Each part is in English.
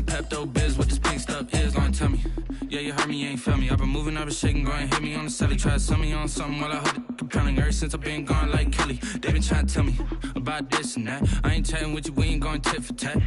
Pepto-Biz, what this pink stuff is, long tell me. Yeah, you heard me, you ain't feel me. I've been moving, I've been shaking, go and hit me on the celly. Try to sell me on something while I hold it compelling. Ever since I've been gone like Kelly, they been trying to tell me about this and that. I ain't chatting with you, we ain't going tit for tat.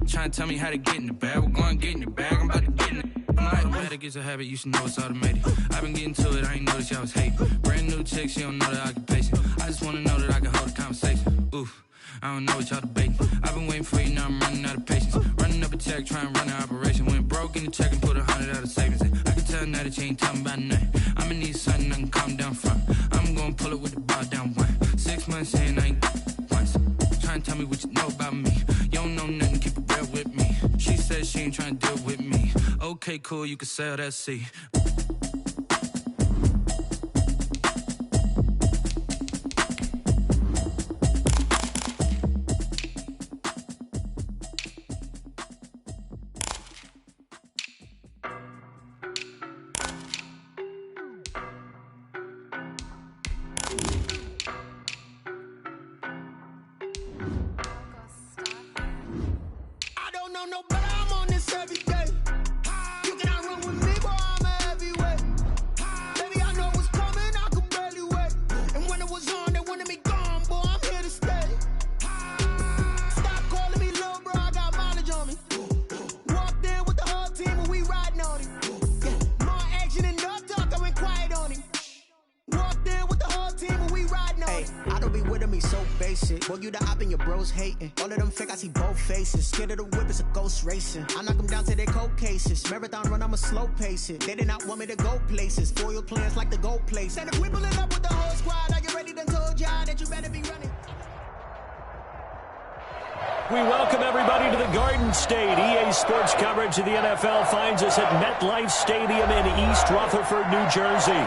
Trying to tell me how to get in the bag, we're going to get in the bag, I'm about to get in it. I'm automatic, it's a habit, you should know it's automated. I've been getting to it, I ain't noticed y'all was hating. Brand new chick, she don't know the occupation. I just wanna know that I can hold a conversation. Oof, I don't know what y'all debating. I've been waiting for you, now I'm running out of patience. Running up a check, trying to run an operation. Went broke in the check and put 100 out of savings in. I can tell now that you ain't talking about nothing. I'ma need something I can calm down from. I'm gonna pull it with the bar down one. 6 months in, I ain't once. Trying to tell me what you know about me. You don't know nothing, keep it real with me. She said she ain't trying to deal with me. Okay, cool, you can sell that seat. Boy, you the op and your bros hating. All of them fake, I see both faces. Scared of the whip, it's a ghost racing. I knock them down to their cold cases. Marathon run, I'ma slow pace it. They did not want me to go places. Foil plans like the gold place. And if we pulling up with the whole squad, are you ready? Done told y'all that you better be running. We welcome everybody to the Garden State. EA Sports coverage of the NFL finds us at MetLife Stadium in East Rutherford, New Jersey.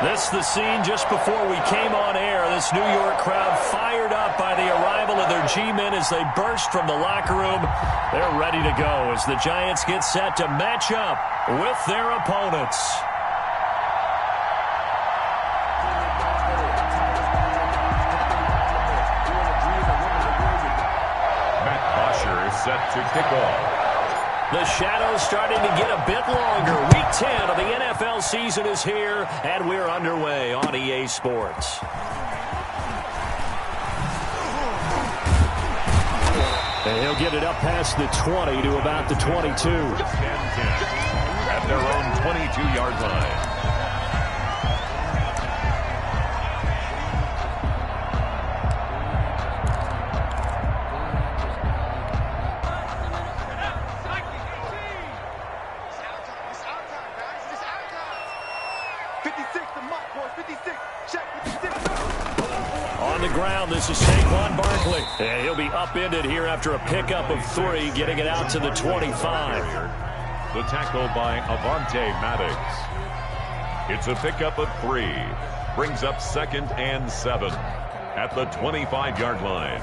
This is the scene just before we came on air. This New York crowd fired up by the arrival of their G-men as they burst from the locker room. They're ready to go as the Giants get set to match up with their opponents. Matt Bosher is set to kick off. The shadow's starting to get a bit longer. Week 10 of the NFL season is here, and we're underway on EA Sports. And he'll get it up past the 20 to about the 22. 10-10 at their own 22-yard line. This is Saquon Barkley. And he'll be upended here after a pickup of 3, getting it out to the 25. The tackle by Avonte Maddox. It's a pickup of 3. Brings up 2nd and 7 at the 25-yard line.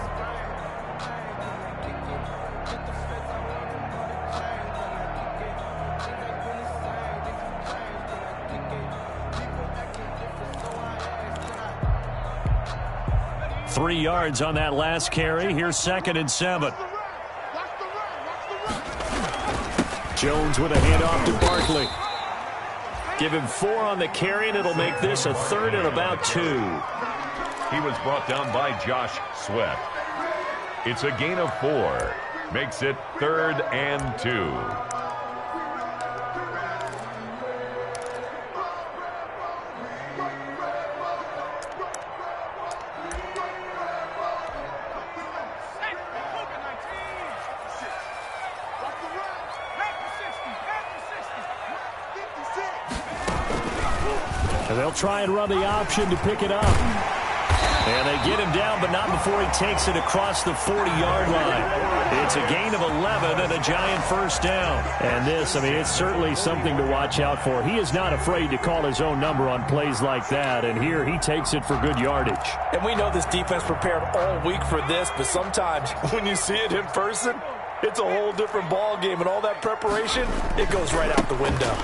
Three yards on that last carry. Here's 2nd and 7. Jones with a handoff to Barkley. Give him 4 on the carry, and it'll make this a 3rd and about 2. He was brought down by Josh Sweat. It's a gain of 4. Makes it 3rd and 2. And they'll try and run the option to pick it up. And they get him down, but not before he takes it across the 40-yard line. It's a gain of 11 and a Giant first down. And this, I mean, it's certainly something to watch out for. He is not afraid to call his own number on plays like that. And here he takes it for good yardage. And we know this defense prepared all week for this, but sometimes when you see it in person, it's a whole different ball game. And all that preparation, it goes right out the window.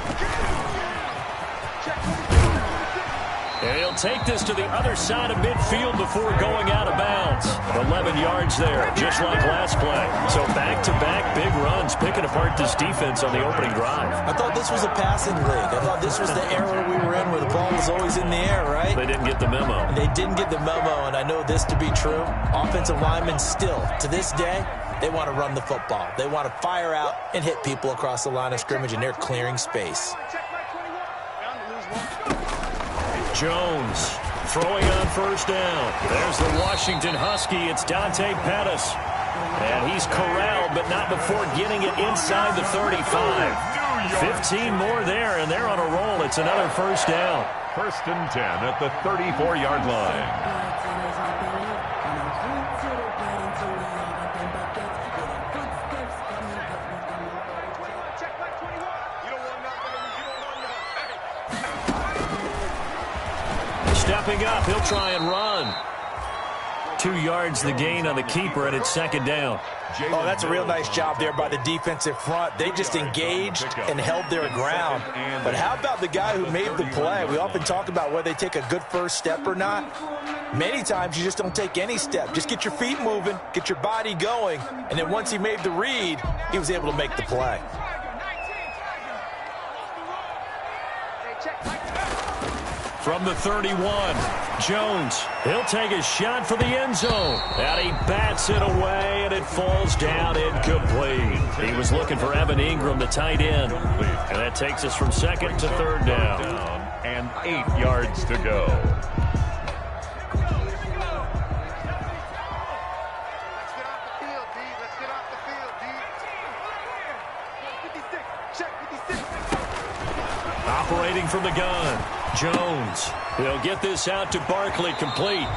And he'll take this to the other side of midfield before going out of bounds. 11 yards there, just like last play. So back-to-back big runs, picking apart this defense on the opening drive. I thought this was a passing league. I thought this was the era we were in where the ball was always in the air, right? They didn't get the memo. They didn't get the memo, and I know this to be true. Offensive linemen still, to this day, they want to run the football. They want to fire out and hit people across the line of scrimmage, and they're clearing space. Jones throwing on first down. There's the Washington Husky. It's Dante Pettis. And he's corralled, but not before getting it inside the 35. 15 more there, and they're on a roll. It's another first down. 1st and 10 at the 34-yard line. Stepping up, he'll try and run. 2 yards the gain on the keeper, and it's 2nd down. Oh, that's a real nice job there by the defensive front. They just engaged and held their ground. But how about the guy who made the play? We often talk about whether they take a good first step or not. Many times you just don't take any step. Just get your feet moving, get your body going, and then once he made the read, he was able to make the play. From the 31, Jones. He'll take a shot for the end zone. And he bats it away, and it falls down incomplete. He was looking for Evan Ingram, the tight end. And that takes us from 2nd to 3rd down. And 8 yards to go. Operating from the gun, Jones. He'll get this out to Barkley, complete.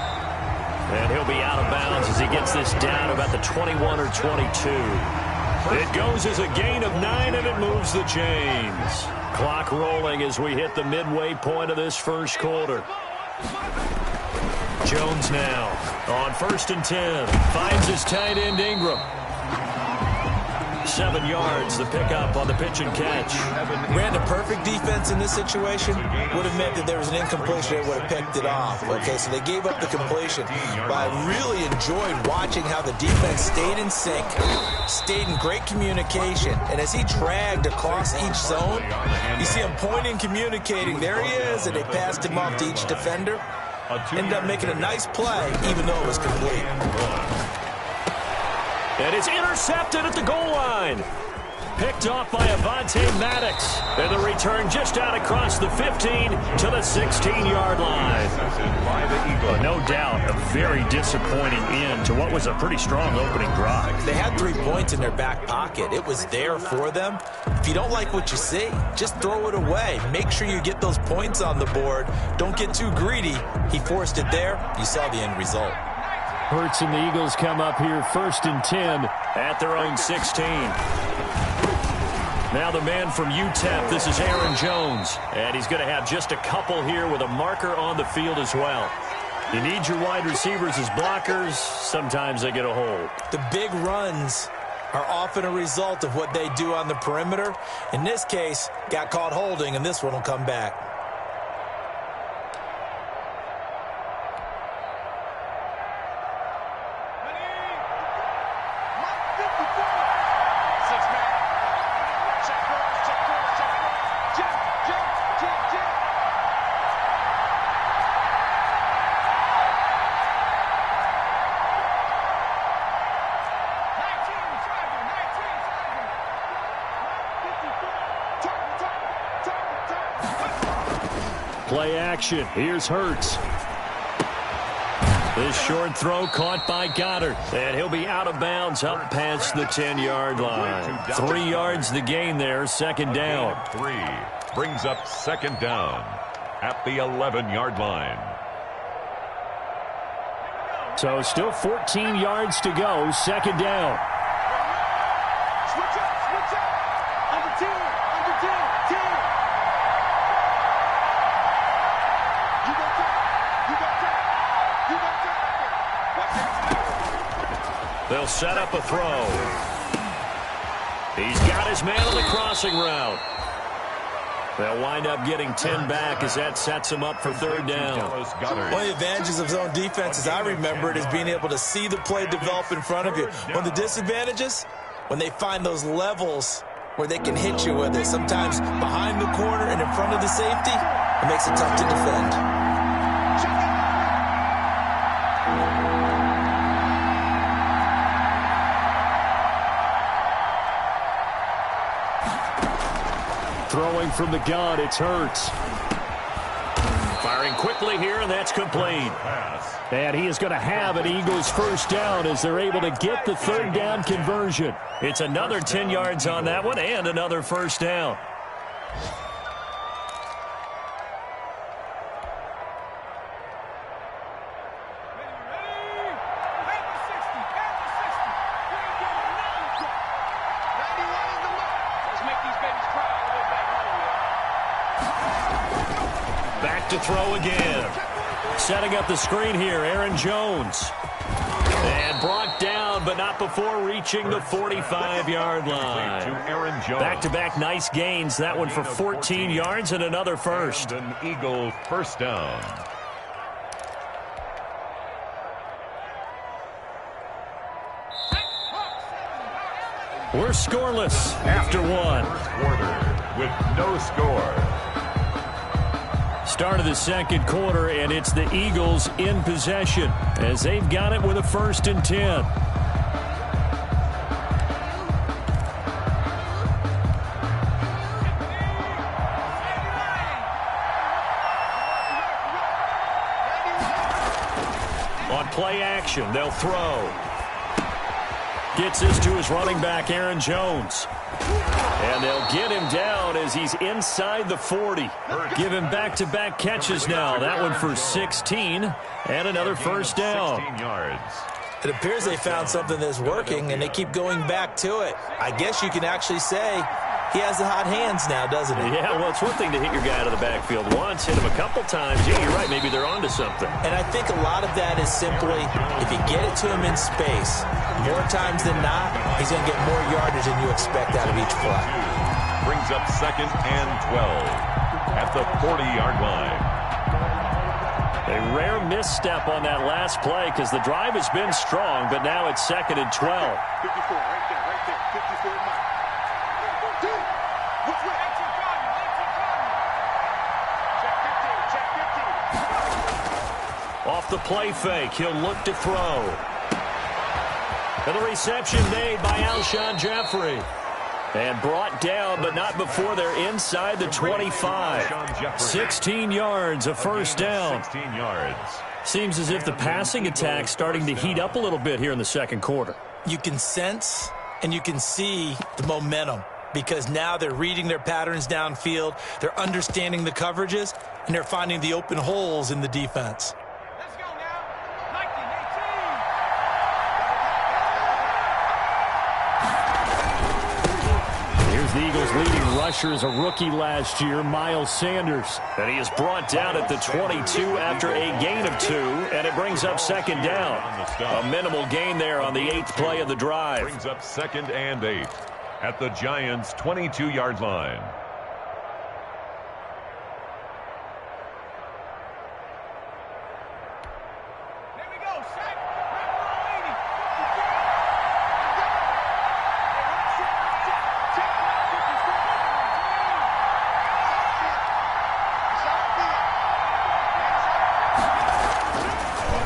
And he'll be out of bounds as he gets this down about the 21 or 22. It goes as a gain of 9, and it moves the chains. Clock rolling as we hit the midway point of this first quarter. Jones now on 1st and 10. Finds his tight end, Ingram. 7 yards, the pickup on the pitch and catch. Ran a perfect defense in this situation. Would have meant that there was an incompletion. They would have picked it off. Okay, so they gave up the completion. But I really enjoyed watching how the defense stayed in sync, stayed in great communication. And as he dragged across each zone, you see him pointing, communicating. There he is, and they passed him off to each defender. Ended up making a nice play, even though it was complete. And it's intercepted at the goal line. Picked off by Avonte Maddox. And the return just out across the 15 to the 16-yard line. No doubt, a very disappointing end to what was a pretty strong opening drive. They had 3 points in their back pocket. It was there for them. If you don't like what you see, just throw it away. Make sure you get those points on the board. Don't get too greedy. He forced it there. You saw the end result. Hurts and the Eagles come up here 1st and 10 at their own 16. Now the man from UTEP, this is Aaron Jones. And he's going to have just a couple here with a marker on the field as well. You need your wide receivers as blockers. Sometimes they get a hold. The big runs are often a result of what they do on the perimeter. In this case, got caught holding, and this one will come back. Play action. Here's Hurts. This short throw caught by Goddard. And he'll be out of bounds up past the 10-yard line. 3 yards the gain there, 2nd down. 3 brings up 2nd down at the 11-yard line. So still 14 yards to go, 2nd down. They'll set up a throw. He's got his man on the crossing route. They'll wind up getting 10 back as that sets them up for third down. One of the advantages of zone defense, as I remember it, is being able to see the play develop in front of you. One of the disadvantages, when they find those levels where they can hit you with it, sometimes behind the corner and in front of the safety, it makes it tough to defend. Throwing from the gun, it's Hurts. Firing quickly here, and that's complete. And he is going to have an Eagles first down as they're able to get the third down conversion. It's another 10 yards on that one and another first down. To throw again. Setting up the screen here, Aaron Jones. And brought down, but not before reaching the 45-yard line. Back-to-back nice gains. That one for 14 yards and another first. An Eagle first down. We're scoreless after one. First quarter with no score. Start of the second quarter, and it's the Eagles in possession as they've got it with a 1st and 10. On play action, they'll throw. Gets this to his running back, Aaron Jones. And they'll get him down as he's inside the 40. Give him back-to-back catches now. That one for 16 and another first down. 16 yards. It appears they found something that's working, and they keep going back to it. I guess you can actually say he has the hot hands now, doesn't he? Yeah, well, it's one thing to hit your guy out of the backfield once, hit him a couple times. Yeah, you're right. Maybe they're onto something. And I think a lot of that is simply if you get it to him in space, more times than not, he's going to get more yardage than you expect out of each play. Brings up 2nd and 12 at the 40-yard line. A rare misstep on that last play because the drive has been strong, but now it's 2nd and 12. 54, right there, 54 miles. Off the play fake, he'll look to throw. And the reception made by Alshon Jeffrey. And brought down, but not before they're inside the 25. 16 yards, a first down. 16 yards. Seems as if the passing attack's starting to heat up a little bit here in the second quarter. You can sense and you can see the momentum because now they're reading their patterns downfield, they're understanding the coverages, and they're finding the open holes in the defense. The Eagles' leading rusher is a rookie last year, Miles Sanders. And he is brought down at the 22 after a gain of 2, and it brings up 2nd down. A minimal gain there on the 8th play of the drive. Brings up 2nd and 8 at the Giants' 22-yard line.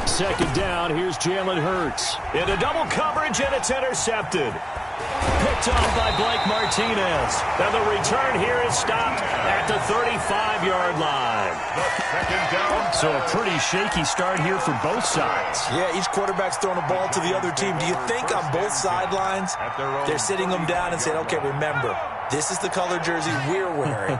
Second down, here's Jalen Hurts. Into double coverage, and it's intercepted. Picked off by Blake Martinez. And the return here is stopped at the 35-yard line. Second down. So a pretty shaky start here for both sides. Yeah, each quarterback's throwing a ball to the other team. Do you think on both sidelines they're sitting them down and saying, okay, remember, this is the color jersey we're wearing.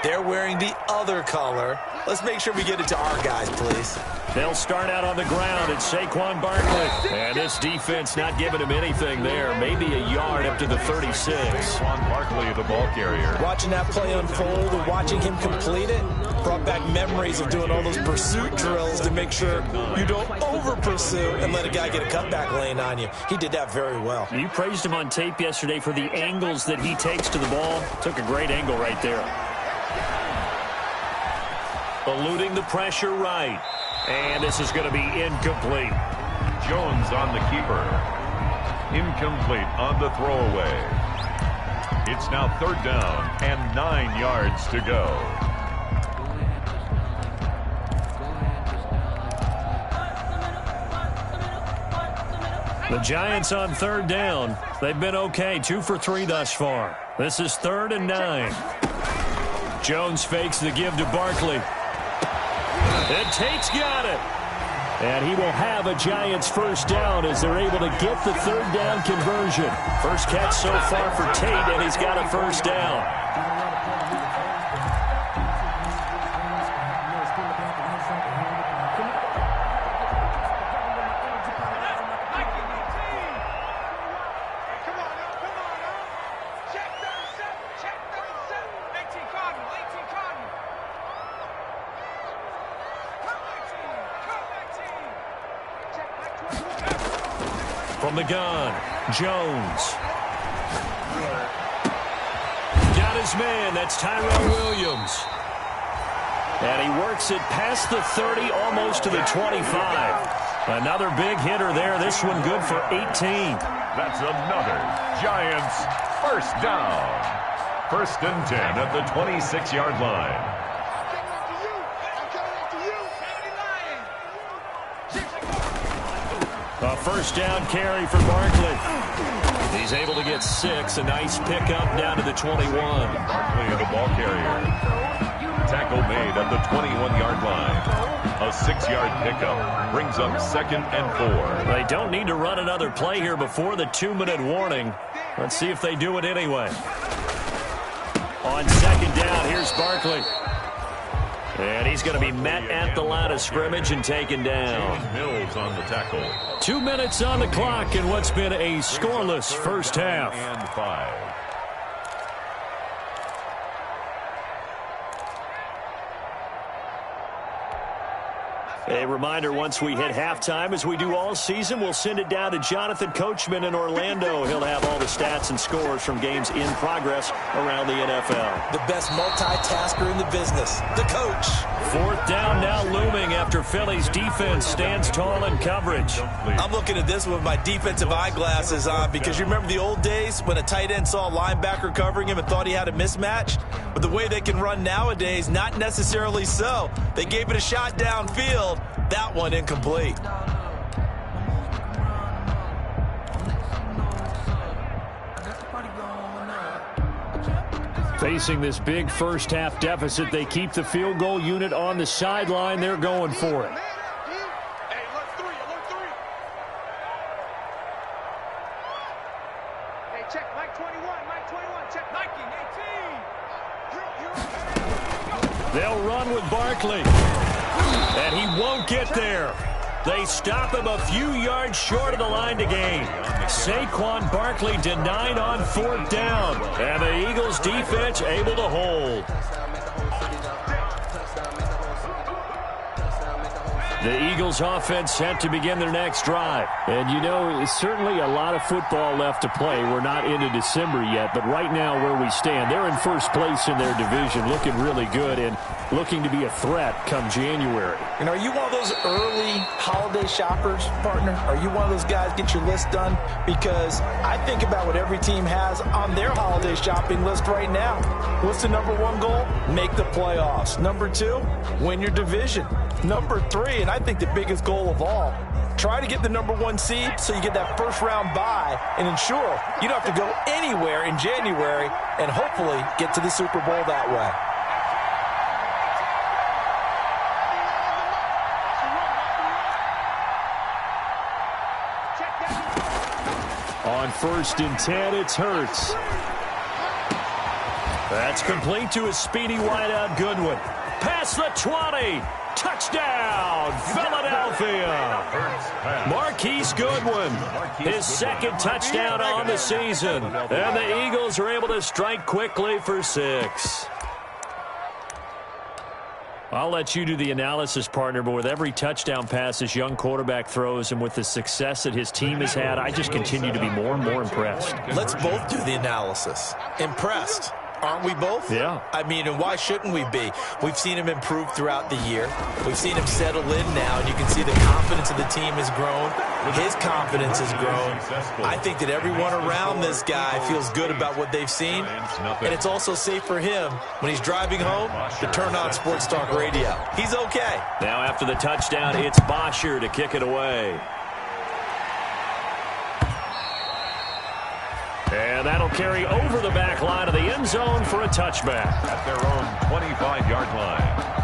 They're wearing the other color. Let's make sure we get it to our guys, please. They'll start out on the ground. It's Saquon Barkley. And this defense not giving him anything there. Maybe a yard up to the 36. Saquon Barkley, the ball carrier. Watching that play unfold and watching him complete it brought back memories of doing all those pursuit drills to make sure you don't over-pursue and let a guy get a cutback lane on you. He did that very well. You praised him on tape yesterday for the angles that he takes to the ball. Took a great angle right there. Eluding the pressure right. And this is going to be incomplete. Jones on the keeper. Incomplete on the throwaway. It's now 3rd down and 9 yards to go. The Giants on 3rd down. They've been okay, 2 for 3 thus far. This is 3rd and 9. Jones fakes the give to Barkley. And Tate's got it. And he will have a Giants first down as they're able to get the 3rd down conversion. First catch so far for Tate, and he's got a first down. From the gun, Jones. Got his man. That's Tyrell Williams. And he works it past the 30, almost to the 25. Another big hitter there. This one good for 18. That's another Giants first down. 1st and 10 at the 26-yard line. A first down carry for Barkley. He's able to get 6. A nice pickup down to the 21. Barkley the ball carrier. Tackle made at the 21-yard line. A 6-yard pickup brings up 2nd and 4. They don't need to run another play here before the 2-minute warning. Let's see if they do it anyway. On 2nd down, here's Barkley. And he's going to be met at the line of scrimmage and taken down. Mills on the tackle. 2 minutes on the clock in what's been a scoreless first half. And 5. A reminder, once we hit halftime, as we do all season, we'll send it down to Jonathan Coachman in Orlando. He'll have all the stats and scores from games in progress around the NFL. The best multitasker in the business, the coach. 4th down now looming after Philly's defense stands tall in coverage. I'm looking at this with my defensive eyeglasses on because you remember the old days when a tight end saw a linebacker covering him and thought he had a mismatch? But the way they can run nowadays, not necessarily so. They gave it a shot downfield. That one incomplete. Facing this big first half deficit, they keep the field goal unit on the sideline. They're going for it. Hey, check Mike 21, Mike 21, check Nike 18. They'll run with Barkley. And he won't get there. They stop him a few yards short of the line to gain. Saquon Barkley denied on 4th down. And the Eagles defense able to hold. The Eagles offense set to begin their next drive. And, you know, certainly a lot of football left to play. We're not into December yet, but right now where we stand, they're in first place in their division, looking really good and looking to be a threat come January. And are you one of those early holiday shoppers, partner? Are you one of those guys get your list done? Because I think about what every team has on their holiday shopping list right now. What's the #1 goal? Make the playoffs. #2, win your division. #3, and I think the biggest goal of all, try to get the #1 seed so you get that first round bye and ensure you don't have to go anywhere in January and hopefully get to the Super Bowl that way. On 1st and 10, it's Hurts. That's complete to a speedy wideout Goodwin. Past the 20. Touchdown, Philadelphia. Marquise Goodwin, his 2nd touchdown on the season. And the Eagles are able to strike quickly for 6. I'll let you do the analysis, partner, but with every touchdown pass this young quarterback throws and with the success that his team has had, I just continue to be more and more impressed. Let's both do the analysis. Impressed. Aren't we both? Yeah. I mean, and why shouldn't we be? We've seen him improve throughout the year. We've seen him settle in now, and you can see the confidence of the team has grown. His confidence has grown. I think that everyone around this guy feels good about what they've seen, and it's also safe for him when he's driving home to turn on Sports Talk Radio. He's okay. Now after the touchdown, it's Bosher to kick it away. And that'll carry over the back line of the end zone for a touchback. At their own 25-yard line.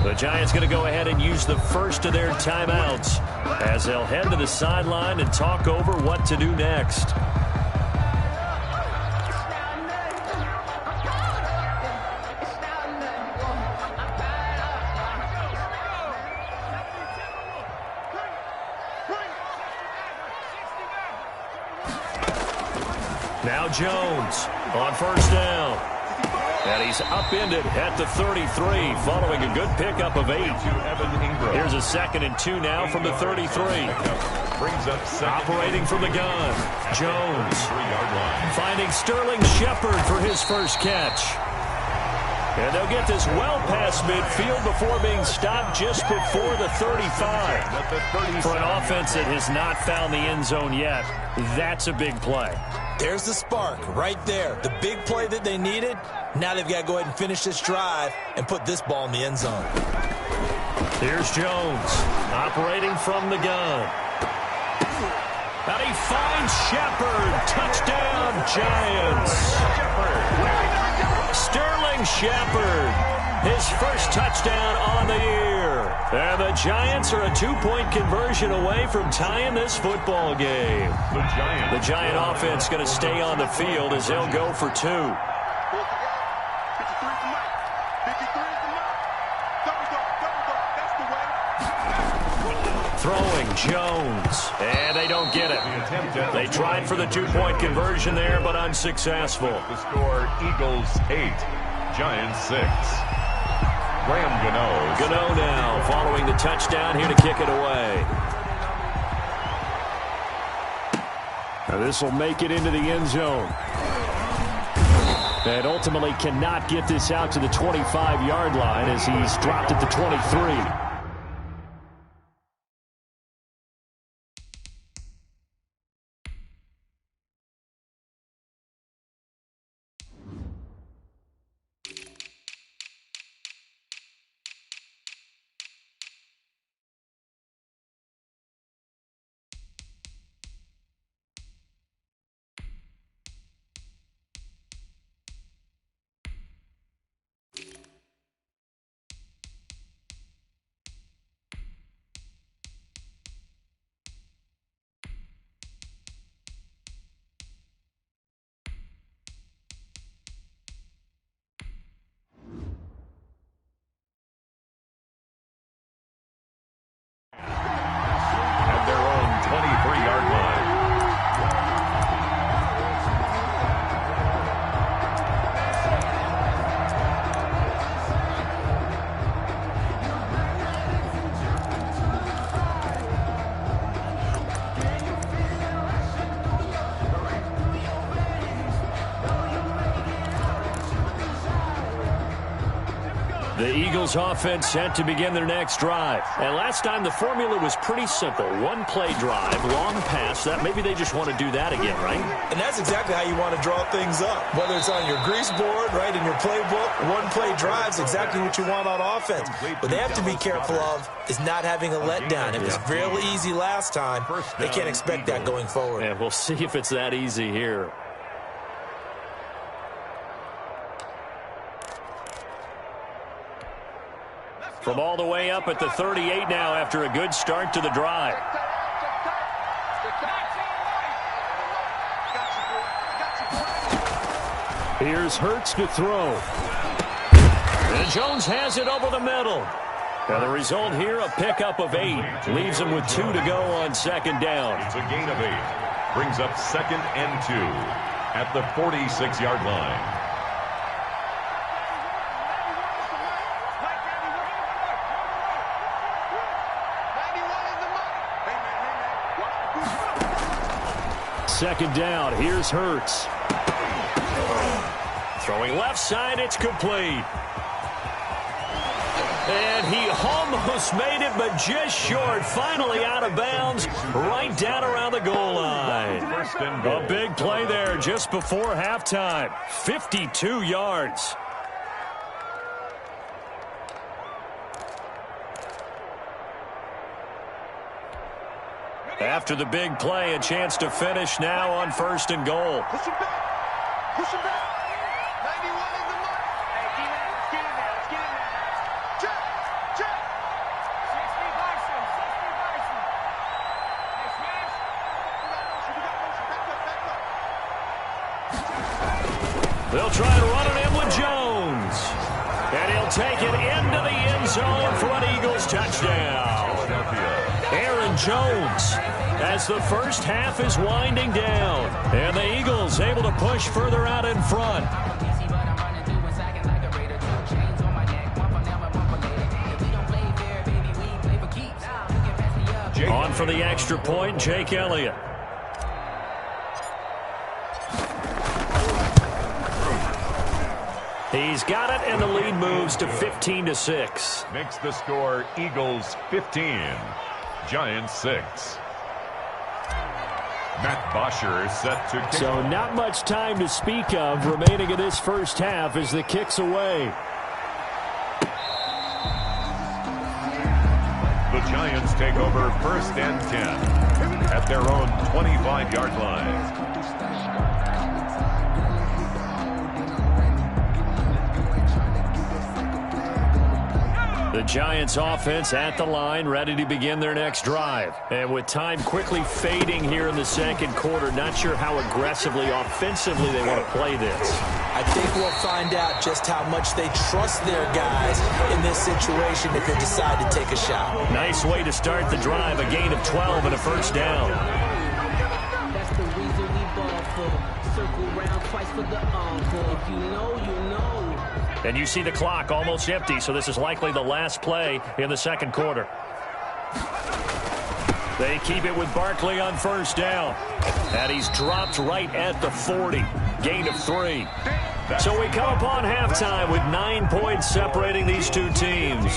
The Giants going to go ahead and use the first of their timeouts as they'll head to the sideline and talk over what to do next. Now Jones on first down. And he's upended at the 33 following a good pickup of 8. Here's a 2nd and 2 now from the 33. Operating from the gun. Jones finding Sterling Shepard for his first catch. And they'll get this well past midfield before being stopped just before the 35. For an offense that has not found the end zone yet, that's a big play. There's the spark right there. The big play that they needed. Now they've got to go ahead and finish this drive and put this ball in the end zone. Here's Jones operating from the gun. And he finds Shepard. Touchdown, Giants. Sterling Shepard, his first touchdown on the year. And the Giants are a 2-point conversion away from tying this football game. The Giant offense going to stay on the field as they'll go for 2. Throwing Jones, and they don't get it. They tried for the 2-point conversion there, but unsuccessful. The score, Eagles 8, Giants 6. Graham Gano. Gano now following the touchdown here to kick it away. Now this will make it into the end zone. And ultimately cannot get this out to the 25-yard line as he's dropped at the 23. At their own 23-yard line. The Eagles offense set to begin their next drive. And last time the formula was pretty simple. One play drive, long pass. That maybe they just want to do that again, right? And that's exactly how you want to draw things up. Whether it's on your grease board, right, in your playbook, one play drive's exactly what you want on offense. What they have to be careful of is not having a letdown. It was real easy last time. They can't expect that going forward. And we'll see if it's that easy here. From all the way up at the 38 now after a good start to the drive. Here's Hurts to throw. And Jones has it over the middle. And the result here, a pickup of 8. Leaves him with 2 to go on second down. It's a gain of 8. Brings up 2nd and 2 at the 46-yard line. Second down, here's Hurts. Throwing left side, it's complete. And he almost made it, but just short. Finally out of bounds, right down around the goal line. A big play there just before halftime. 52 yards. After the big play, a chance to finish now on 1st and goal. Push him back. Push him back. 91 in the mark. Hey, D-Man, let's get in there. Let's get in there. Check. Check. 60 Bison. 60 Bison. Hey, Smash. We got motion. Back up. Back up. They'll try to run it in with Jones. And he'll take it into the end zone for an Eagles touchdown. Aaron Jones, as the first half is winding down. And the Eagles able to push further out in front. On for the extra point, Jake Elliott. He's got it, and the lead moves to 15-6. Makes the score Eagles 15, Giants 6. Matt Bosher set to kick. So not much time to speak of remaining in this first half as the kick's away. The Giants take over 1st and 10 at their own 25-yard line. The Giants offense at the line, ready to begin their next drive. And with time quickly fading here in the second quarter, not sure how aggressively, offensively they want to play this. I think we'll find out just how much they trust their guys in this situation if they decide to take a shot. Nice way to start the drive, a gain of 12 and a first down. That's the reason we ball for. Circle round twice for the encore. If you know, you know. And you see the clock almost empty, so this is likely the last play in the second quarter. They keep it with Barkley on first down. And he's dropped right at the 40. Gain of 3. So we come upon halftime with 9 points separating these two teams.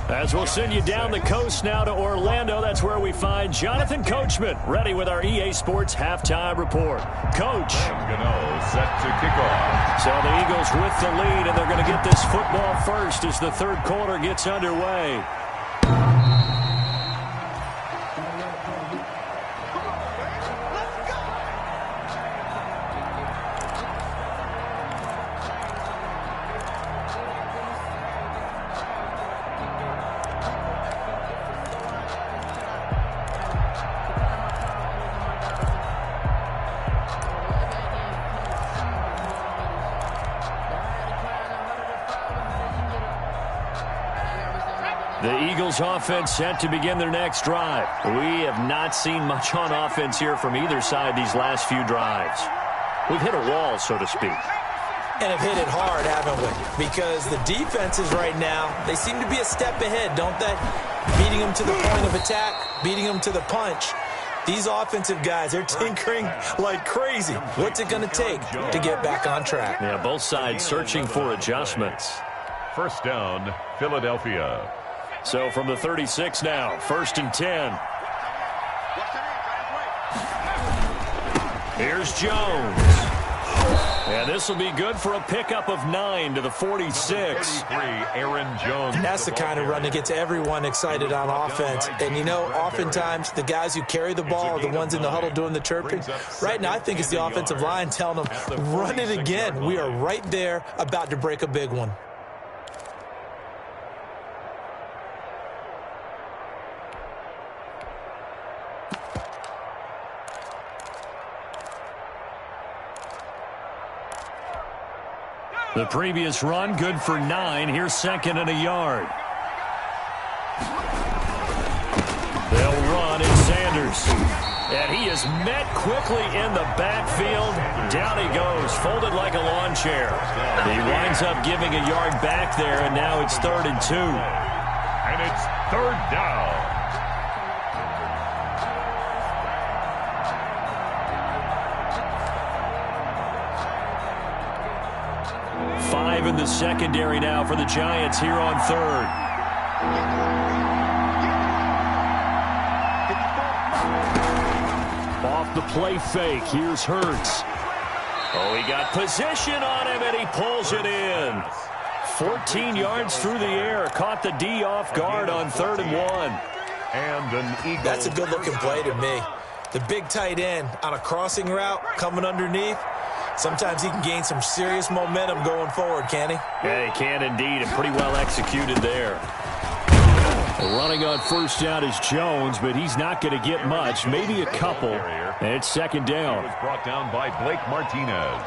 As we'll send you down the coast now to Orlando, that's where we find Jonathan Coachman, ready with our EA Sports halftime report. Coach. Gano set to kick off. So the Eagles with the lead, and they're going to get this football first as the third quarter gets underway. The Eagles offense set to begin their next drive. We have not seen much on offense here from either side these last few drives. We've hit a wall, so to speak. And have hit it hard, haven't we? Because the defenses right now, they seem to be a step ahead, don't they? Beating them to the point of attack, beating them to the punch. These offensive guys, they're tinkering like crazy. What's it going to take to get back on track? Yeah, both sides searching for adjustments. First down, Philadelphia. So from the 36 now, 1st and 10. Here's Jones. And this will be good for a pickup of 9 to the 46. Aaron Jones. And that's the kind of run that gets everyone excited on offense. And, you know, oftentimes the guys who carry the ball are the ones in the huddle doing the chirping. Right now, I think it's the offensive line telling them, run it again. We are right there about to break a big one. The previous run, good for 9. Here's second and a yard. They'll run in Sanders. And he is met quickly in the backfield. Down he goes, folded like a lawn chair. He winds up giving a yard back there, and now it's 3rd and 2. And it's 3rd down. In the secondary now for the Giants here on 3rd. Off the play fake. Here's Hurts. Oh, he got position on him, and he pulls it in. 14 yards through the air. Caught the D off guard on 3rd and 1. And an Eagle. That's a good-looking play to me. The big tight end on a crossing route coming underneath. Sometimes he can gain some serious momentum going forward, can he? Yeah, he can indeed, and pretty well executed there. Running on 1st down is Jones, but he's not going to get much, maybe a couple. And it's 2nd down. It was brought down by Blake Martinez.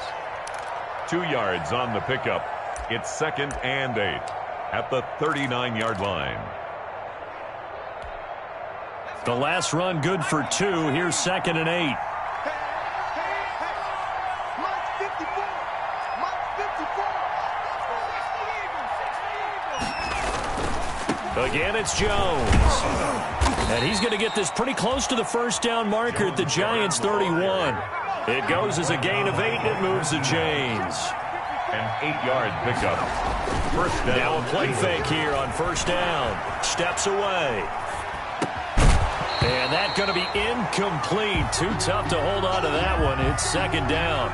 2 yards on the pickup. It's 2nd and 8 at the 39-yard line. The last run good for 2. Here's 2nd and 8. Again, it's Jones. And he's going to get this pretty close to the 1st down marker at the Giants' 31. It goes as a gain of 8, and it moves the chains. An 8-yard pickup. 1st down. Now a play fake here on 1st down. Steps away. And that's going to be incomplete. Too tough to hold on to that one. It's 2nd down.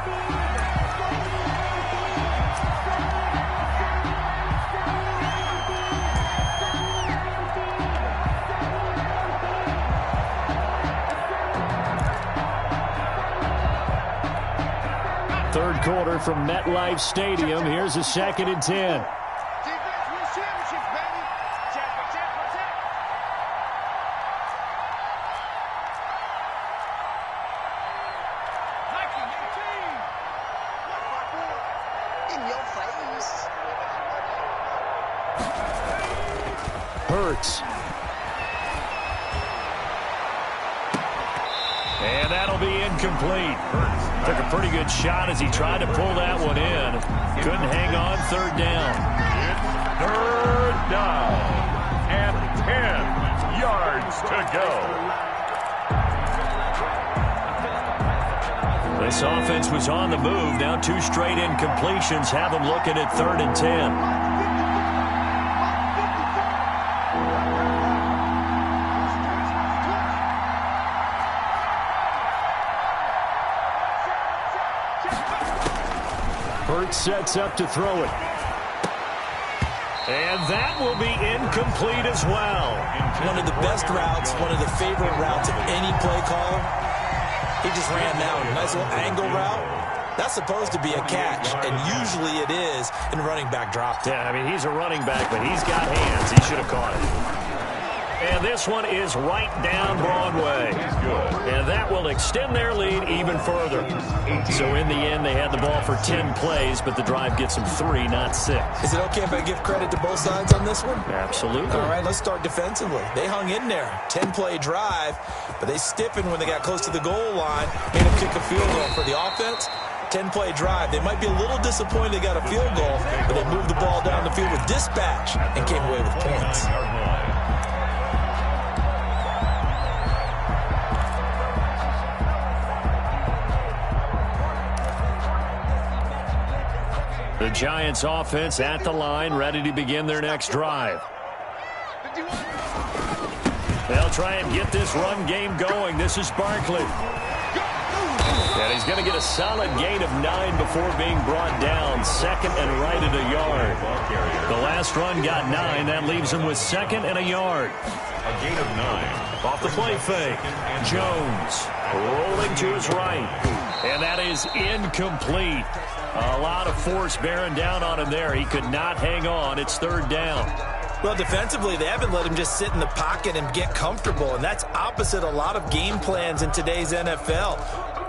Third quarter from MetLife Stadium. Here's a 2nd and 10. Hurts. And that'll be incomplete. Took a pretty good shot as he tried to pull that one in. Couldn't hang on. 3rd down. It's 3rd down. And 10 yards to go. This offense was on the move. Now 2 straight incompletions have them looking at 3rd and 10. Hurts sets up to throw it. And that will be incomplete as well. One of the best routes, one of the favorite routes of any play caller. He just ran that one. Nice little angle route. That's supposed to be a catch, and usually it is in running back drop. Yeah, I mean, he's a running back, but he's got hands. He should have caught it. And this one is right down Broadway. And that will extend their lead even further. So in the end, they had the ball for 10 plays, but the drive gets them 3, not 6. Is it okay if I give credit to both sides on this one? Absolutely. All right, let's start defensively. They hung in there. 10-play drive, but they stiffened when they got close to the goal line. Made them kick a field goal for the offense. 10-play drive. They might be a little disappointed they got a field goal, but they moved the ball down the field with dispatch and came away with points. The Giants offense at the line, ready to begin their next drive. They'll try and get this run game going. This is Barkley. And he's going to get a solid gain of 9 before being brought down. 2nd and right at a yard. The last run got 9. That leaves him with 2nd and a yard. A gain of 9. Off the play fake. Jones rolling to his right. And that is incomplete. A lot of force bearing down on him there. He could not hang on. It's 3rd down. Well, defensively, they haven't let him just sit in the pocket and get comfortable, and that's opposite a lot of game plans in today's NFL.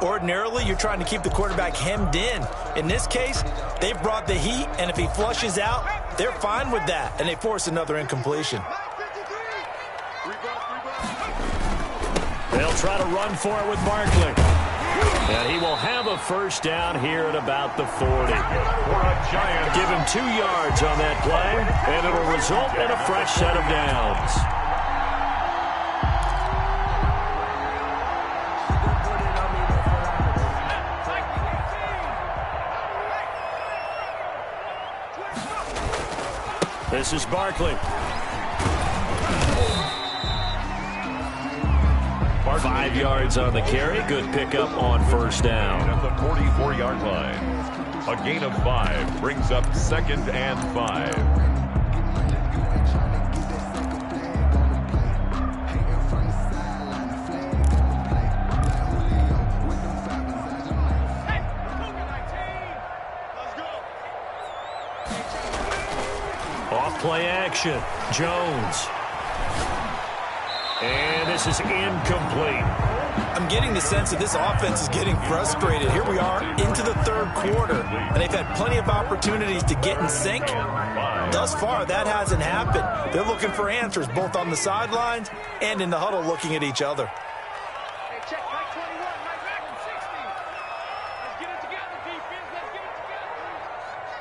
Ordinarily, you're trying to keep the quarterback hemmed in. In this case, they've brought the heat, and if he flushes out, they're fine with that, and they force another incompletion. They'll try to run for it with Barkley. And he will have a first down here at about the 40. For a Giant. Give him 2 yards on that play, and it'll result in a fresh set of downs. This is Barkley. 5 yards on the carry. Good pickup on first down. At the 44-yard line. A gain of 5 brings up 2nd and 5. Off play action. Jones. And this is incomplete. I'm getting the sense that this offense is getting frustrated. Here we are into the third quarter, and they've had plenty of opportunities to get in sync. Thus far, that hasn't happened. They're looking for answers both on the sidelines and in the huddle looking at each other. Hey, check Mike 21, Mike back in 60. Let's get it together, defense. Let's get it together.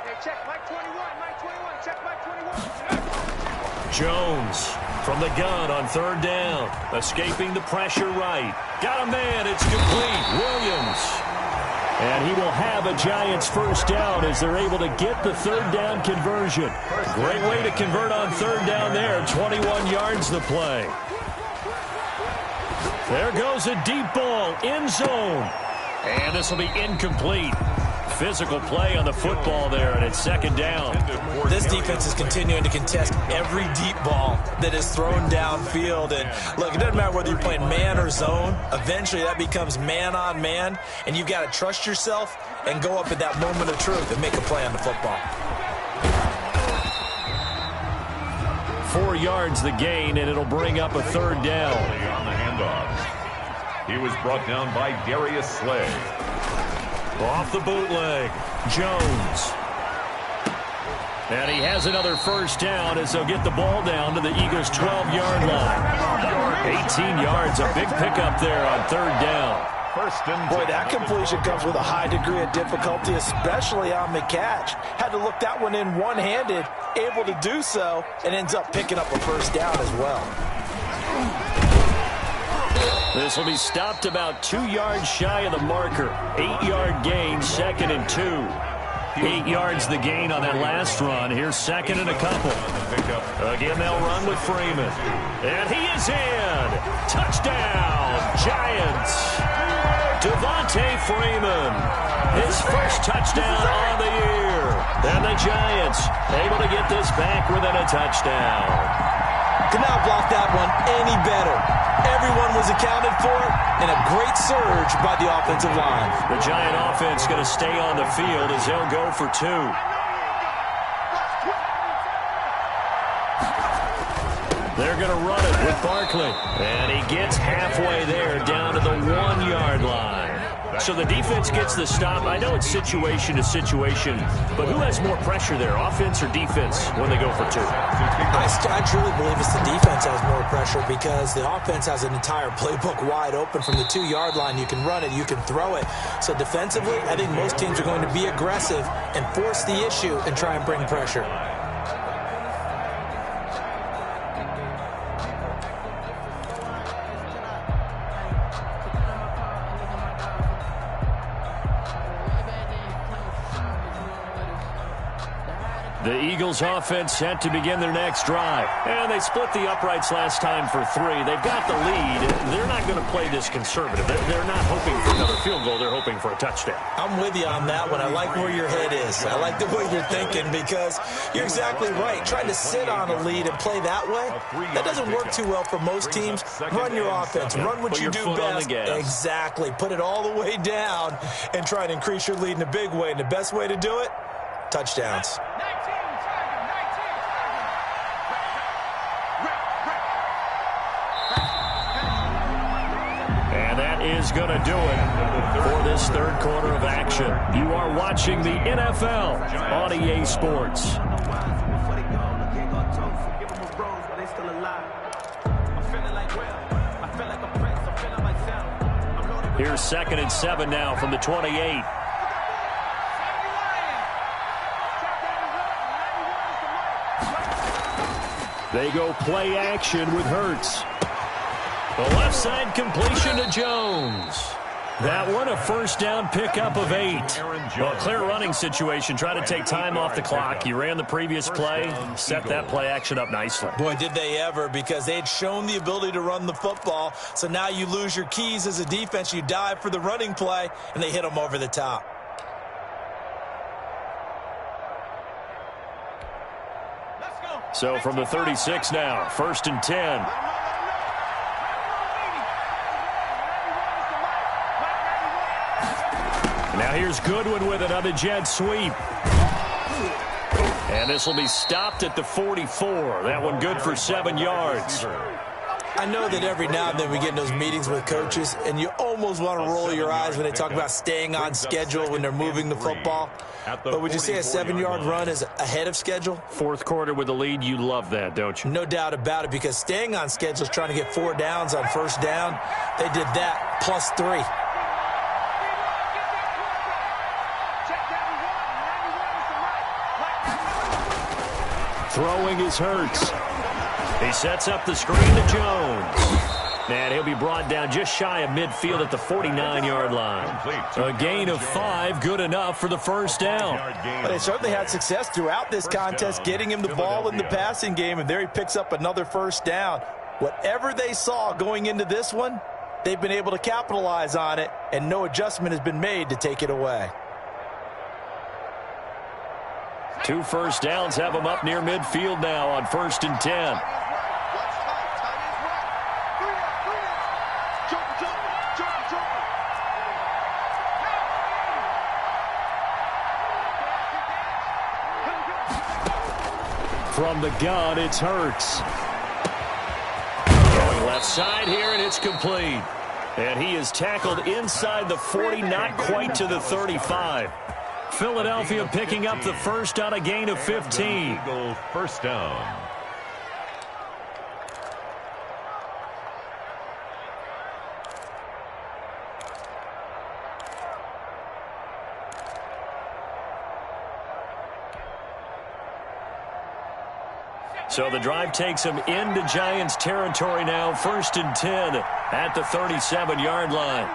Hey, check Mike 21, Mike 21, check Mike 21. Jones from the gun on third down. Escaping the pressure right. Got a man. It's complete. Williams. And he will have a Giants first down as they're able to get the third down conversion. Great way to convert on third down there. 21 yards the play. There goes a deep ball. End zone. And this will be incomplete. Physical play on the football there, and it's second down. This defense is continuing to contest every deep ball that is thrown downfield. And look, it doesn't matter whether you're playing man or zone. Eventually, that becomes man on man, and you've got to trust yourself and go up at that moment of truth and make a play on the football. 4 yards the gain, and it'll bring up a third down. On the handoff. He was brought down by Darius Slay. Off the bootleg, Jones. And he has another first down as they'll get the ball down to the Eagles' 12-yard line. 18 yards, a big pickup there on third down. Boy, that completion comes with a high degree of difficulty, especially on the catch. Had to look that one in one-handed, able to do so, and ends up picking up a first down as well. This will be stopped about 2 yards shy of the marker. 8-yard gain, 2nd and 2. 8 yards the gain on that last run. Here's 2nd and a couple. Again, they'll run with Freeman. And he is in. Touchdown, Giants. Devontae Freeman. His first touchdown on the year. And the Giants able to get this back within a touchdown. Could not block that one any better. Everyone was accounted for, and a great surge by the offensive line. The Giant offense going to stay on the field as they'll go for 2. They're going to run it with Barkley. And he gets halfway there down to the 1-yard line. So the defense gets the stop. I know it's situation to situation, but who has more pressure there, offense or defense, when they go for 2? I truly believe it's the defense has more pressure because the offense has an entire playbook wide open from the 2-yard line. You can run it, you can throw it. So defensively, I think most teams are going to be aggressive and force the issue and try and bring pressure. The Eagles offense set to begin their next drive. And they split the uprights last time for 3. They've got the lead. They're not going to play this conservative. They're not hoping for another field goal. They're hoping for a touchdown. I'm with you on that one. I like where your head is. I like the way you're thinking because you're exactly right. Trying to sit on a lead and play that way, that doesn't work too well for most teams. Run your offense. Run what you do best. Exactly. Put it all the way down and try to increase your lead in a big way. And the best way to do it, touchdowns. is going to do it for this third quarter of action. You are watching the NFL on EA Sports. Here's 2nd and 7 now from the 28. They go play action with Hurts. The left side completion to Jones. That one, a first down pickup of 8. Well, clear running situation. Try to take time off the clock. You ran the previous play, set that play action up nicely. Boy, did they ever, because they had shown the ability to run the football. So now you lose your keys as a defense. You dive for the running play, and they hit them over the top. So from the 36 now, 1st and 10. Now here's Goodwin with another jet sweep. And this will be stopped at the 44. That one good for 7 yards. I know that every now and then we get in those meetings with coaches, and you almost want to roll your eyes when they talk about staying on schedule when they're moving the football. But would you say a 7-yard run is ahead of schedule? Fourth quarter with the lead, you love that, don't you? No doubt about it, because staying on schedule is trying to get 4 downs on first down. They did that plus 3. Throwing is Hurts. He sets up the screen to Jones. And he'll be brought down just shy of midfield at the 49-yard line. A gain of 5, good enough for the first down. But they certainly had success throughout this contest, getting him the ball in the passing game, and there he picks up another first down. Whatever they saw going into this one, they've been able to capitalize on it, and no adjustment has been made to take it away. 2 first downs have him up near midfield now on 1st and 10. From the gun, it's Hurts. Going left side here, and it's complete. And he is tackled inside the 40, not quite to the 35. Philadelphia picking up the first on a gain of 15. First down. So the drive takes him into Giants territory now. 1st and 10 at the 37-yard line.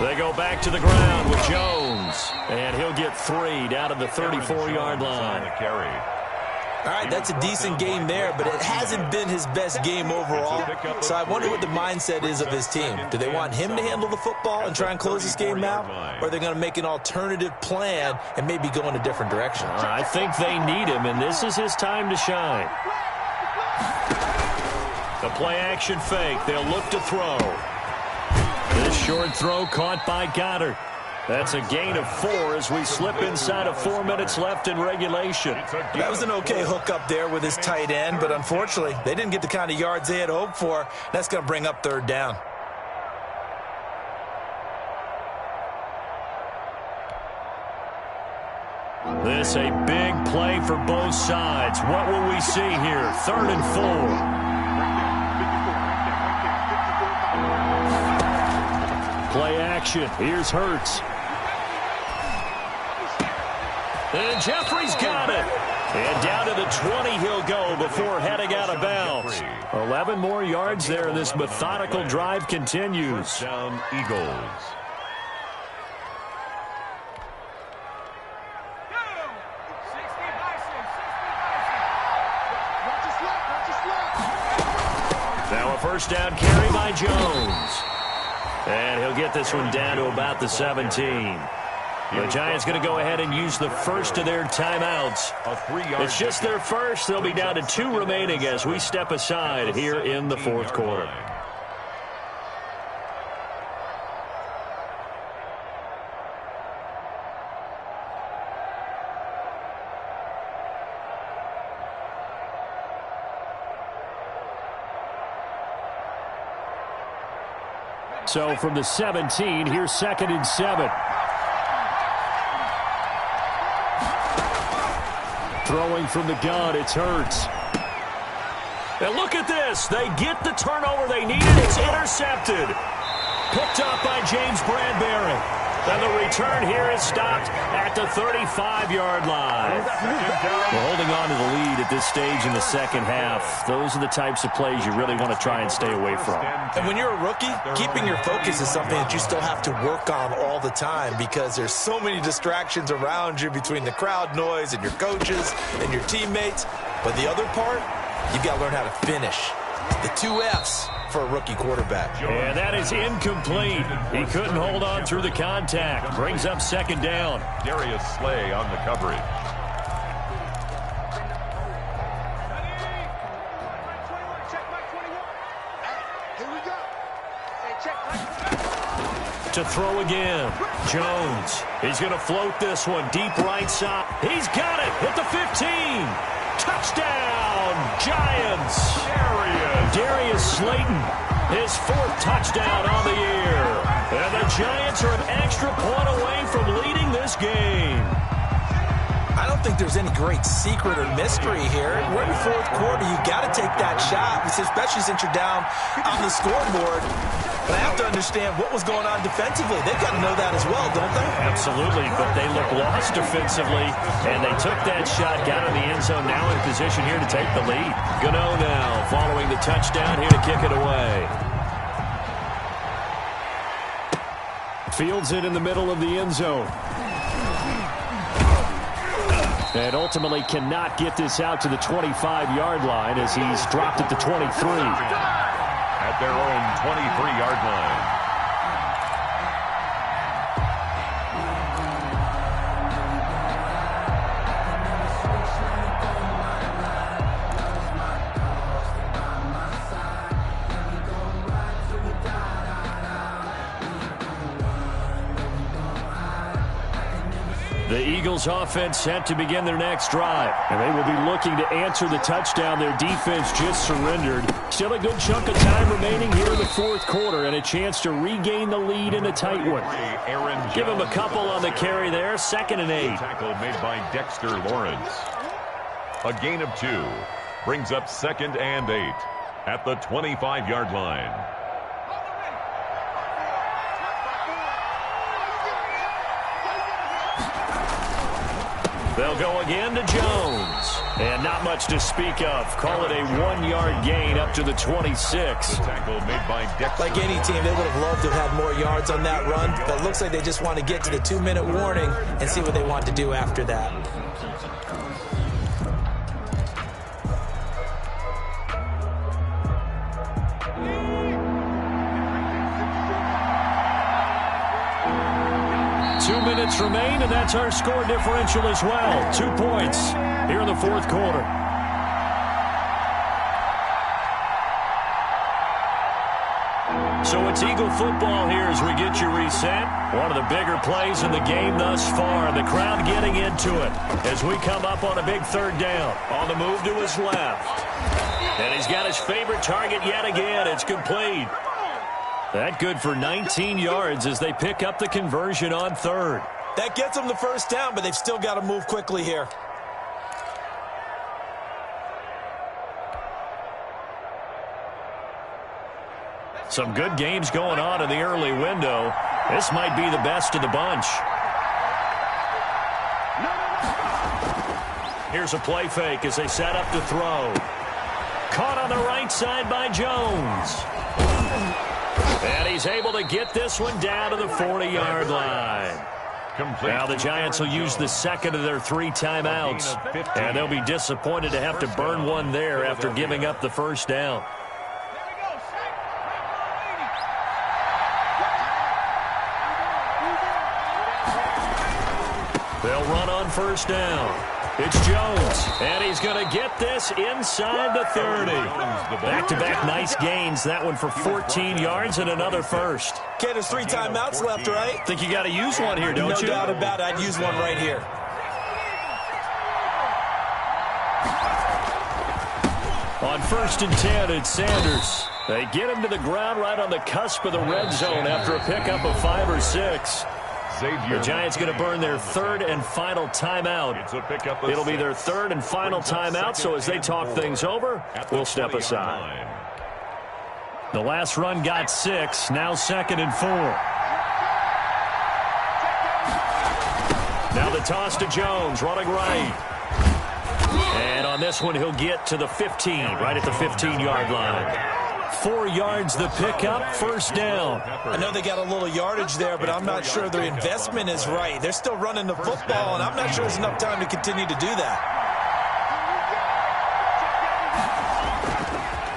They go back to the ground with Jones. And he'll get 3 down to the 34-yard line. All right, that's a decent game there, but it hasn't been his best game overall. So I wonder what the mindset is of his team. Do they want him to handle the football and try and close this game out? Or are they going to make an alternative plan and maybe go in a different direction? I think they need him, and this is his time to shine. The play-action fake. They'll look to throw. This short throw caught by Goddard. That's a gain of 4 as we slip inside of 4 minutes left in regulation. That was an okay hook up there with his tight end, but unfortunately, they didn't get the kind of yards they had hoped for. That's going to bring up 3rd down. This a big play for both sides. What will we see here? 3rd and 4. Play action. Here's Hurts. And Jeffrey's got it. And down to the 20 he'll go before heading out of bounds. 11 more yards there. This methodical drive continues. Down Eagles. Now a first down carry by Jones. And he'll get this one down to about the 17. The Giants going to go ahead and use the first of their timeouts. It's just their first. They'll be down to 2 remaining as we step aside here in the 4th quarter. So from the 17, here's 2nd and 7. Throwing from the gun, it's Hurts. And look at this. They get the turnover they needed. It's intercepted. Picked up by James Bradbury. And the return here is stopped at the 35-yard line. We're holding on to the lead at this stage in the second half. Those are the types of plays you really want to try and stay away from. And when you're a rookie, keeping your focus is something that you still have to work on all the time because there's so many distractions around you between the crowd noise and your coaches and your teammates. But the other part, you've got to learn how to finish. The 2 F's for a rookie quarterback. And that is incomplete. He couldn't hold on through the contact. Brings up 2nd down. Darius Slay on the coverage. To throw again. Jones. He's going to float this one deep right side. He's got it at the 15. Touchdown, Giants. Darius Slayton, his 4th touchdown on the year. And the Giants are an extra point away from leading this game. I don't think there's any great secret or mystery here. We're in the 4th quarter. You got to take that shot, especially since you're down on the scoreboard. But I have to understand what was going on defensively. They've got to know that as well, don't they? Absolutely, but they look lost defensively, and they took that shot, got in the end zone, now in position here to take the lead. Gano now following the touchdown here to kick it away. Fields it in the middle of the end zone. And ultimately cannot get this out to the 25-yard line as he's dropped at the 23. At their own 23-yard line. The Eagles offense set to begin their next drive. And they will be looking to answer the touchdown their defense just surrendered. Still a good chunk of time remaining here in the 4th quarter and a chance to regain the lead in a tight one. Give him a couple on the carry there. 2nd and 8. Tackle made by Dexter Lawrence. A gain of 2 brings up 2nd and 8 at the 25-yard line. They'll go again to Jones. And not much to speak of. Call it a 1-yard gain up to the 26. The tackle made by Dexter. Like any team, they would have loved to have had more yards on that run. But it looks like they just want to get to the 2-minute warning and see what they want to do after that. Remain, and that's our score differential as well. 2 points here in the 4th quarter. So it's Eagle football here as we get you reset. One of the bigger plays in the game thus far. The crowd getting into it as we come up on a big 3rd down. On the move to his left. And he's got his favorite target yet again. It's complete. That good for 19 yards as they pick up the conversion on 3rd. That gets them the 1st down, but they've still got to move quickly here. Some good games going on in the early window. This might be the best of the bunch. Here's a play fake as they set up to throw. Caught on the right side by Jones. And he's able to get this one down to the 40-yard line. Now the Giants will use the 2nd of their 3 timeouts. And they'll be disappointed to have to burn one there after giving up the 1st down. They'll run on 1st down. It's Jones, and he's going to get this inside the 30. Back-to-back nice gains. That one for 14 yards and another 1st. Okay, there's 3 timeouts left, right? Think you got to use one here, don't you? No doubt about it. I'd use one right here. On 1st and 10, it's Sanders. They get him to the ground right on the cusp of the red zone after a pickup of 5 or 6. The Giants going to burn their 3rd and final timeout. It'll be their 3rd and final timeout, so as they talk things over, we'll step aside. The last run got 6, now 2nd and 4. Now the toss to Jones, running right. And on this one, he'll get to the 15, right at the 15-yard line. 4 yards the pickup, 1st down. I know they got a little yardage there, but I'm not sure their investment is right. They're still running the football, and I'm not sure there's enough time to continue to do that.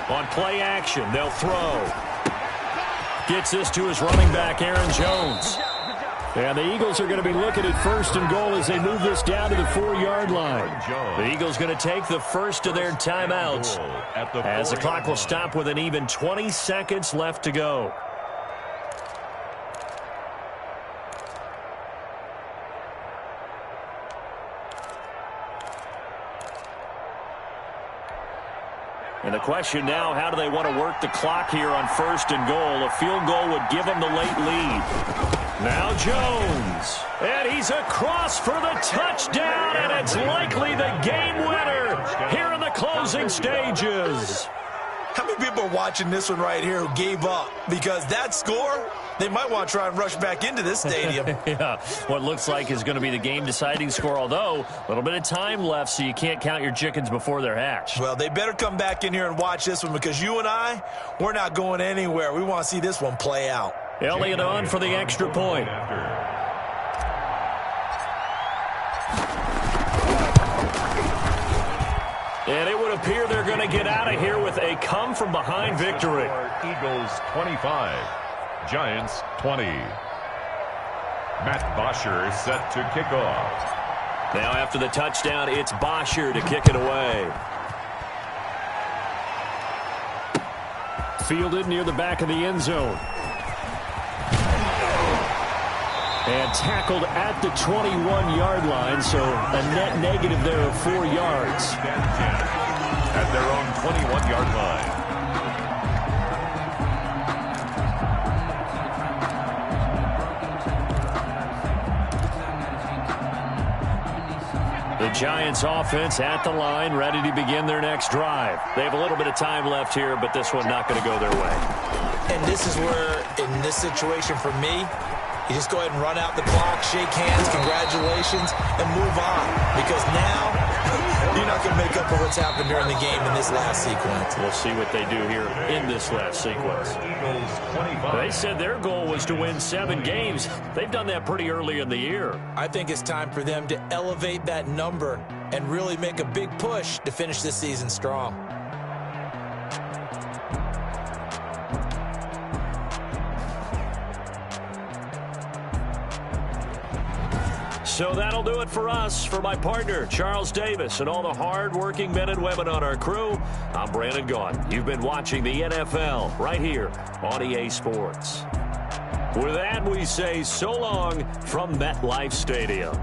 On play action, they'll throw. Gets this to his running back, Aaron Jones. And the Eagles are going to be looking at 1st and goal as they move this down to the 4-yard line. The Eagles going to take the first of their timeouts as the clock will stop with an even 20 seconds left to go. And the question now, how do they want to work the clock here on 1st and goal? A field goal would give them the late lead. Now Jones, and he's across for the touchdown, and it's likely the game winner here in the closing stages. How many people are watching this one right here who gave up? Because that score, they might want to try and rush back into this stadium. Yeah, what looks like is going to be the game-deciding score, although a little bit of time left, so you can't count your chickens before they're hatched. Well, they better come back in here and watch this one, because you and I, we're not going anywhere. We want to see this one play out. Elliott on for the extra point. And it would appear they're going to get out of here with a come-from-behind victory. Eagles 25, Giants 20. Matt Bosher set to kick off. Now after the touchdown, it's Bosher to kick it away. Fielded near the back of the end zone. And tackled at the 21-yard line, so a net negative there of 4 yards. At their own 21-yard line. The Giants offense at the line, ready to begin their next drive. They have a little bit of time left here, but this one not going to go their way. And this is where, in this situation for me, you just go ahead and run out the clock, shake hands, congratulations, and move on. Because now, you're not going to make up for what's happened during the game in this last sequence. We'll see what they do here in this last sequence. They said their goal was to win 7 games. They've done that pretty early in the year. I think it's time for them to elevate that number and really make a big push to finish this season strong. So that'll do it for us. For my partner, Charles Davis, and all the hard-working men and women on our crew, I'm Brandon Gaudin. You've been watching the NFL right here on EA Sports. With that, we say so long from MetLife Stadium.